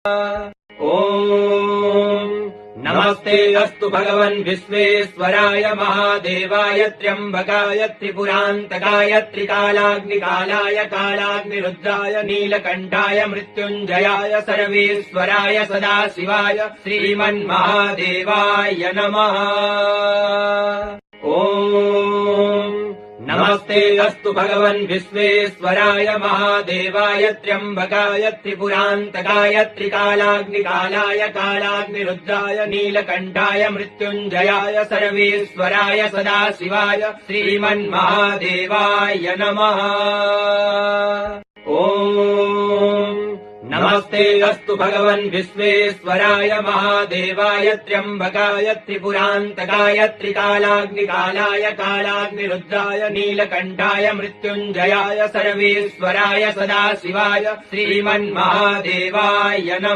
ॐ नमस्ते अस्तु भगवन् विश्वेश्वराय महादेवाय त्र्यम्बकाय त्रिपुरान्तकाय त्रिकालाग्निकालाय कालाग्निरुद्राय नीलकण्ठाय मृत्युञ्जयाय सर्वेश्वराय सदाशिवाय श्रीमन्महादेवाय नमः। ॐ नमस्ते अस्तु भगवन् विश्वेश्वराय महादेवाय त्र्यम्बकाय त्रिपुरान्तकाय त्रिकालाग्निकालाय कालाग्निरुद्राय नीलकण्ठाय मृत्युञ्जयाय सर्वेश्वराय सदाशिवाय श्रीमन्महादेवाय नमः। ॐ नमस्ते अस्तु भगवन् विश्वेश्वराय महादेवाय त्र्यम्बकाय त्रिपुरान्तकाय त्रिकालाग्निकालाय कालाग्निरुद्राय नीलकण्ठाय मृत्युञ्जयाय सर्वेश्वराय सदाशिवाय श्रीमन्महादेवाय नमः।